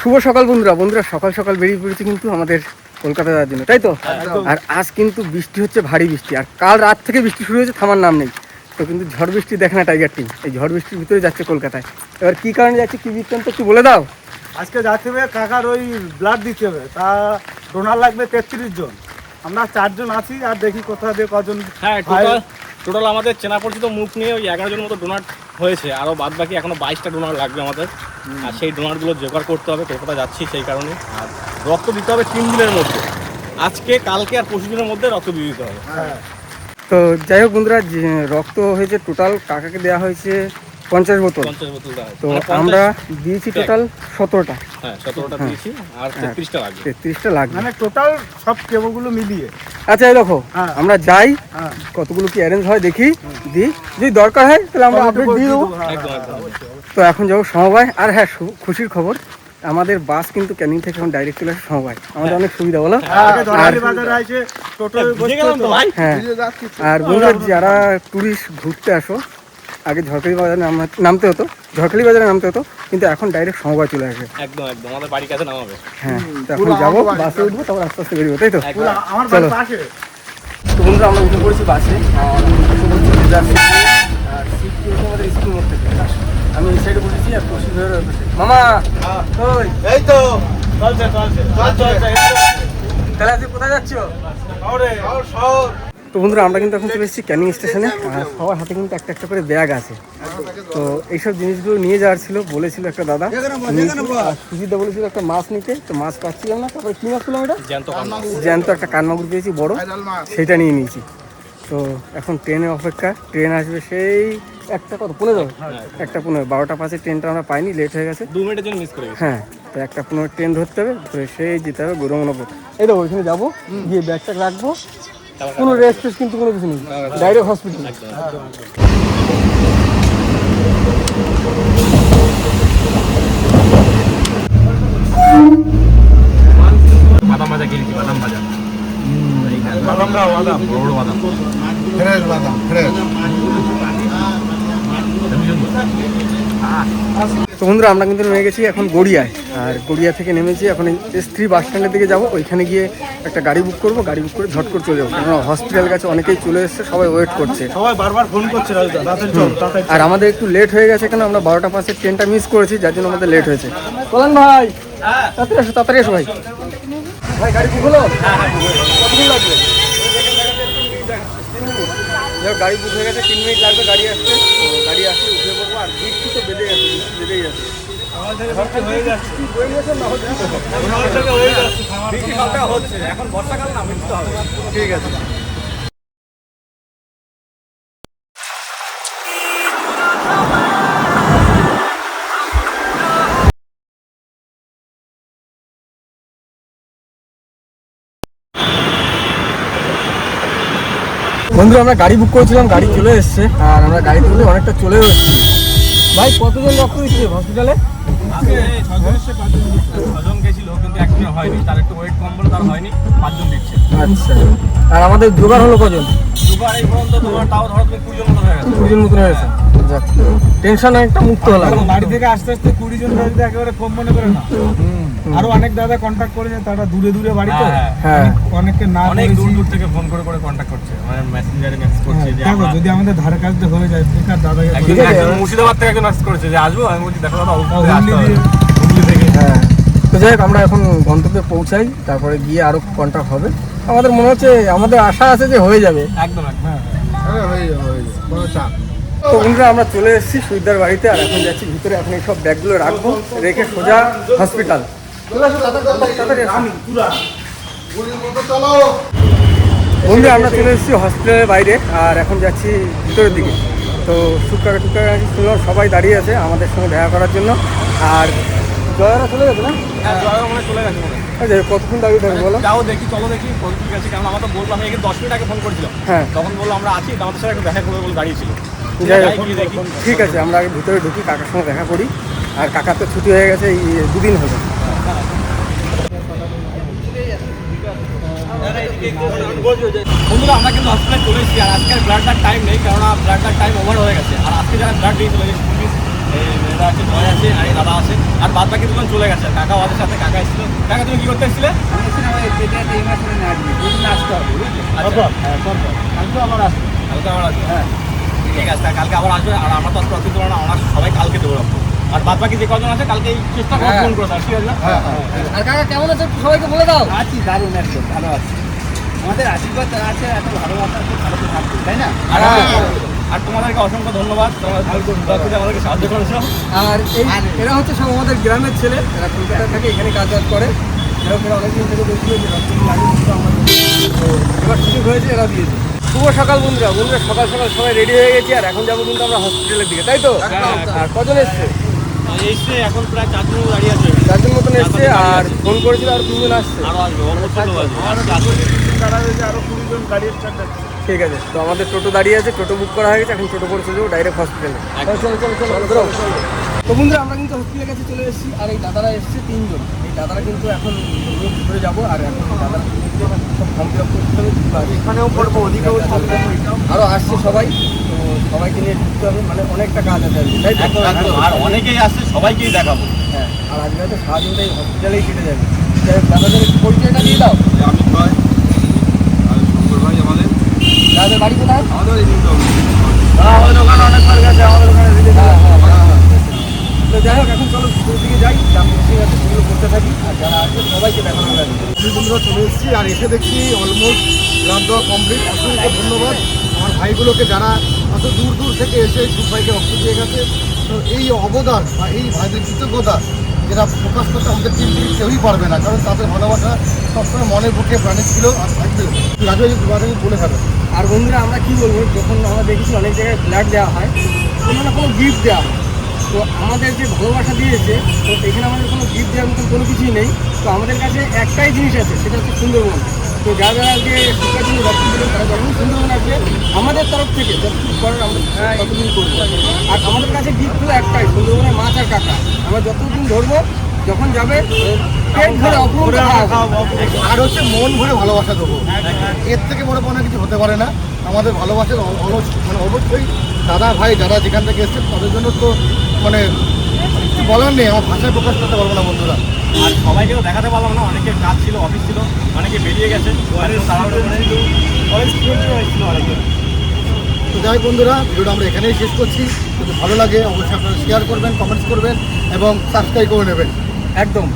শুভ সকাল বন্ধুরা সকাল সকাল বেরিয়ে পড়েছি কিন্তু আমাদের কলকাতা যাওয়ার জন্য, তাই তো? আর আজ কিন্তু বৃষ্টি হচ্ছে, ভারী বৃষ্টি। আর কাল রাত থেকে বৃষ্টি শুরু হয়েছে, থামার নাম নেই। তো কিন্তু ঝড় বৃষ্টি দেখে না টাইগার টিম, এই ঝড় বৃষ্টির ভিতরে যাচ্ছে কলকাতায়। এবার কী কারণে যাচ্ছে, কী বৃত্তান্ত একটু বলে দাও। আজকে যাচ্ছে হবে কাকার ওই ব্লাড দিতে হবে, তা ডোনার লাগবে 33 জন। আমরা 4 জন আছি, আর দেখি কোথা দিয়ে কজন। হ্যাঁ, টোটাল আমাদের চেনা পরিচিত মুখ নিয়ে ওই 11 জন মতো ডোনার হয়েছে। আরও বাদ বাকি এখনো 22টা ডোনার লাগবে আমাদের। আর সেই ডোনারগুলো জোগাড় করতে হবে, কলকাতা যাচ্ছি সেই কারণে। আর রক্ত দিতে হবে 3 দিনের মধ্যে, আজকে কালকে আর 25 দিনের মধ্যে রক্ত দিয়ে দিতে হবে। তো যাই হোক বন্ধুরা, যে রক্ত হয়েছে টোটাল কাকাকে দেওয়া হয়েছে 50 বোতল। 50 বোতল দেওয়া তো আমরা দিয়েছি টোটাল 17টা। হ্যাঁ, 17টা দিয়েছি, আর 33টা লাগবে। 33টা লাগবে, মানে টোটাল সব কেবলগুলো মিলিয়ে। আচ্ছা এই দেখো, আমরা যাই, কতগুলো কি অ্যারেঞ্জ হয় দেখি, দিই, যদি দরকার হয় তাহলে আমরা আপডেট দিয়ে দেবো। তো এখন যাবো সমবায়। আর হ্যাঁ, খুশির খবর, আমাদের বাস কিন্তু ক্যানিং থেকে এখন ডাইরেক্ট চলে আসে সমবায়। আমাদের অনেক সুবিধা, বলো। হ্যাঁ, আর বন্ধুরা যারা ট্যুরিস্ট ঘুরতে আসো, আগে ঝড়খালি বাজারে নামতে হতো, কিন্তু এখন ডাইরেক্ট সমবায় চলে আসে। একদম আমাদের বাড়ির কাছে নামাবে। হ্যাঁ, তো এখন যাবো, বাসে উঠবো, তারপর আস্তে আস্তে বেরোবো, তাই তো? চলো। তো বন্ধুরা আমরা উঠে পড়েছি বাসে। স্কুল মোড় থেকে আমি এই সাইডে বসেছি, আর খুশি ধরে মামা এই তো তাহলে আজকে কোথায় যাচ্ছ? তো বন্ধুরা আমরা কিন্তু এখন চলে এসেছি ক্যানিং স্টেশনে। আর সবার হাতে কিন্তু একটা একটা করে ব্যাগ আছে। তো এইসব জিনিসগুলো নিয়ে যাওয়ার ছিল, বলেছিল একটা দাদা, সুজিতদা বলেছিল একটা মাছ নিতে। তো মাছ পাচ্ছিলাম না, তারপরে কী মাছ পেলাম, এটা জ্যান্ত একটা কানমাগুর পেয়েছি বড়, সেটা নিয়ে নিয়েছি। তো এখন ট্রেনের অপেক্ষা, ট্রেন আসবে সেই 1:15, 12টা 5 ট্রেনটা আমরা পাইনি, লেট হয়ে গেছে 2 মিনিটের জন্য মিস করে গেছি। হ্যাঁ, তো 1:15 ট্রেন ধরতে হবে, ধরে সেই যেতে হবে গৌরমনপুর। এই তো ওইখানে যাবো, গিয়ে ব্যাগটা রাখবো, কোনো রেস্ট কিন্তু কোনো কিছু নেই, ডাইরেক্ট হসপিটাল। বাদাম ভাজা কিনেছি, বাদাম ভাজা, বড় বাদাম, ফ্রেশ বাদাম, ফ্রেশ। তো বন্ধুরা আমরা কিন্তু নেমে গেছি এখন গড়িয়ায়। আর গড়িয়া থেকে নেমেছি এখন S3 বাস স্ট্যান্ডের দিকে যাবো। ওইখানে গিয়ে একটা গাড়ি বুক করবো, গাড়ি বুক করে ঝট করে চলে যাবো, কারণ হসপিটাল কাছে অনেকেই চলে এসছে, সবাই ওয়েট করছে, সবাই বারবার ফোন করছে। আর আমাদের একটু লেট হয়ে গেছে, কেন আমরা 12টা 5 ট্রেনটা মিস করেছি, যার জন্য আমাদের লেট হয়েছে। বলেন ভাই, তাড়াতাড়ি এসো ভাই গাড়ি বুক হলো? কতদিন লাগবে? গাড়ি বুক হয়ে গেছে, 3 মিনিট লাগবে গাড়ি আসতে। তো গাড়ি আসলে উঠে পড়বো। আর বৃষ্টি তো বেঁধেই যাচ্ছে। এখন বর্ষাকাল না, বৃষ্টি হবে। ঠিক আছে। বন্ধু আমরা গাড়ি বুক করেছিলাম, গাড়ি চলে এসছে, আর আমরা গাড়ি তুলে অনেকটা চলেও এসেছি। ভাই কতজন রক্ত দিচ্ছে হসপিটালে? 6জন গেছিল, কিন্তু একজনের হয়নি, তার একটু ওয়েট কম বলে তার হয়নি, 5 জন দিচ্ছে। আচ্ছা, আর আমাদের জোগাড় হলো কজন? দুবার এই পর্যন্ত তোমার তাও ধরো তুমি 20 জন মতো হয়ে গেছে। 20 জন মতো হয়ে গেছে, টেনশন একটা মুক্ত হলাম। বাড়ি থেকে আস্তে আস্তে 20 জন যদি একেবারে কম মনে করে না। আরো অনেক দাদা কন্ট্যাক্ট করেছে, তারা দূরে বাড়ি তো। হ্যাঁ, অনেককে না অনেক দূর থেকে ফোন করে কন্ট্যাক্ট করছে, মানে মেসেঞ্জারে মেসেজ করছে যে দেখো যদি আমাদের ধারে কাছে হয়ে যায়, বেকার দাদা একজন মুর্শিদাবাদ থেকে একজন মেসেজ করেছে যে আসবো। আমি বলছি দেখো দাদা হুগলি থেকে। হ্যাঁ, তো যাই হোক আমরা এখন গন্তব্যে পৌঁছাই, তারপরে গিয়ে আরো কন্ট্যাক্ট হবে। আমাদের মনে হচ্ছে, আমাদের আশা আছে যে হয়ে যাবে। একদম তো বন্ধুরা আমরা চলে এসেছি সুইদার বাড়িতে। আর এখন যাচ্ছি ভিতরে, এখন এই সব ব্যাগগুলো রাখবো, রেখে সোজা হসপিটাল। বন্ধুরা আমরা চলে এসেছি হসপিটালের বাইরে, আর এখন যাচ্ছি ভিতরের দিকে। তো টুকটাকে শুনলাম সবাই দাঁড়িয়ে আছে আমাদের সঙ্গে দেখা করার জন্য। আর জয়ারা চলে গেছে না? জয়া মনে চলে গেছে মনে। আচ্ছা, কতক্ষণ দাঁড়িয়ে থাকবে বলো? যাও দেখি, চলো দেখি ঠিক আছে। কারণ আমরা তো বললাম, আমি 10 মিনিট আগে ফোন করেছিলাম। হ্যাঁ, তখন বললো আমরা আছি, আমাদের সাথে একটু দেখা করবে বলে দাঁড়িয়েছিল। ঠিক আছে, আমরা আগে ভিতরে ঢুকি, কাকার সঙ্গে দেখা করি। আর কাকার তো ছুটি হয়ে গেছে, এই 2 দিন হলো। বন্ধুরা আমরা কিন্তু হসপিটালে চলে এসেছি। আর আজকের ব্লাডটার টাইম নেই, কারণ ব্লাডটার টাইম ওভার হয়ে গেছে। আর আজকে যারা ব্লাড দিয়েছিল, এই মেয়েরা আছে, জয় আছে, আর এই দাদা আছে, আর বাদ বাকি দুজন চলে গেছে। কাকা ওদের সাথে, কাকা এসেছিল। কাকা তুমি কি করতে এসেছিলে? আচ্ছা, কালকে আবার আসবে। কালকে আবার আসবে। হ্যাঁ ঠিক আছে, কালকে আবার আসবে। আর আমরা তো প্রতি দেবো না, আমরা সবাই কালকে দেবো রক্ত। আর বাদ বাকি যে কজন আছে কালকে এই চেষ্টা করো ফোন করে দাও, ঠিক আছে? আর কাকা কেমন আছে একটু সবাইকে বলে দাও। আছি দারুণ, একদম ভালো আছি। আমাদের আশীর্বাদ আছে, এত ভালোবাসা আছে, ভালো তো থাকবে, তাই না? আর তোমাদেরকে অসংখ্য ধন্যবাদ, তোমরা আমাদেরকে সাহায্য করেছো। আর এরা হচ্ছে সব আমাদের গ্রামের ছেলে, এরা কলকাতায় থাকে, এখানে কাজ করে। এরা অনেকদিন থেকে দেখছিল যে রক্তদান লাগিয়েছিল আমাদের, তো এবার সুযোগ হয়েছে, এরা দিয়েছে। শুভ সকাল বন্ধুরা, সকাল সকাল সবাই রেডি হয়ে গেছি, আর এখন যাবো কিন্তু আমরা হসপিটালের দিকে, তাই তো? আর কজন এসছে? এসছে এখন প্রায় 4 জন দাঁড়িয়ে আছে। 4 জন মতন এসছে, আর ফোন করেছিল আর 3 জন আসছে। আরো আসবে, অলমোস্ট চলে আসবে। দাঁড়া হয়েছে, আরো 20 জন গাড়ি স্টার্ট আছে। ঠিক আছে, তো আমাদের টোটো দাঁড়িয়ে আছে, টোটো বুক করা হয়ে গেছে, এখন টোটো করে চলে যাবো ডাইরেক্ট হসপিটালে। চলো। তো বন্ধুরা আমরা কিন্তু হসপিটালের কাছে চলে এসেছি, আর এই দাদারা এসছে 3 জন। এই দাদারা কিন্তু এখন ঘুরে যাবো, আর এখন দাদারা সব ফর্ম ফিল আপ করতে হবে, এখানেও পড়বো, ওদিকেও থাকবে। আরও আসছে সবাই, তো সবাইকে নিয়ে ঢুকতে হবে, মানে অনেকটা কাজ আছে আর কি, তাই তো? একদম একদম। আর অনেকেই আসছে, সবাইকেই দেখাবো। হ্যাঁ, আর আজকে হয়তো সারাদিনটা এই হসপিটালেই কেটে যাবে। দাদাদের একটু পরিচয়টা দিয়ে দাও। আমি ভাই আর শঙ্কর ভাই আমাদের দাদাদের বাড়ি কোথায়? আমাদের এই নিউজ আমাদের ওখানে অনেক বার গেছে, আমাদের ওখানে তো যাই হোক, এখন চলো ভিতরের দিকে যাই, যা মিটিং আছে সেগুলো করতে থাকি, আর যারা আছে সবাইকে দেখানো লাগবে। আমি বন্ধুরা চলে এসেছি, আর এসে দেখছি অলমোস্ট ব্লাড দেওয়া কমপ্লিট। অসংখ্য ধন্যবাদ আমার ভাইগুলোকে যারা অত দূর দূর থেকে এসে সুখ ভাইকে রক্ত দিয়ে গেছে। তো এই অবদান বা এই ভাইদের কৃতজ্ঞতা যেটা প্রকাশ করতে আমাদের টিম থেকে কেউই পারবে না, কারণ তাদের ভালোবাসা সবসময় মনে বুকে প্রাণে ছিল আর থাকবে। রাজু ভাই বলে থাকবে। আর বন্ধুরা আমরা কি বলবো, যখন আমরা দেখেছি অনেক জায়গায় ব্লাড দেওয়া হয়, কোনো না কোনো গিফট দেওয়া হয়। তো আমাদের যে ভালোবাসা দিয়েছে, তো এখানে আমাদের কোনো গিফট দেওয়ার মতন কোনো কিছুই নেই। তো আমাদের কাছে একটাই জিনিস আছে, সেটা হচ্ছে সুন্দরবন। তো যারা যারা আজকে শিক্ষার জন্য রক্ত দিলেন, তারা যখন সুন্দরবন আসবে, আমাদের তরফ থেকে যতটুকু করার আমরা ততদিন করবো। আর আমাদের কাছে গিফট হলো একটাই, সুন্দরবনের মাছ আর কাঁকড়া। আমরা যতদিন ধরবো, যখন যাবে পেট ভরে অপূর্ব খাওয়া হবে। আর হচ্ছে মন ভরে ভালোবাসা দেবো, এর থেকে বড় পাওনা কিছু হতে পারে না। আমাদের ভালোবাসার মানে অবশ্যই দাদা ভাই যারা যেখান থেকে এসছে তাদের জন্য তো মানে কিছু বলার নেই, আমার ভাষায় প্রকাশ করতে পারবো না বন্ধুরা। আর সবাইকে তো দেখাতে পারলাম না, অনেকের কাজ ছিল, অফিস ছিল, অনেকে বেরিয়ে গেছে, কলেজ স্টুডেন্টও এসেছিল অনেকে। তো যাই বন্ধুরা, ভিডিওটা আমরা এখানেই শেষ করছি। যদি ভালো লাগে অবশ্যই আপনারা শেয়ার করবেন, কমেন্টস করবেন এবং সাবস্ক্রাইব করে নেবেন। একদম।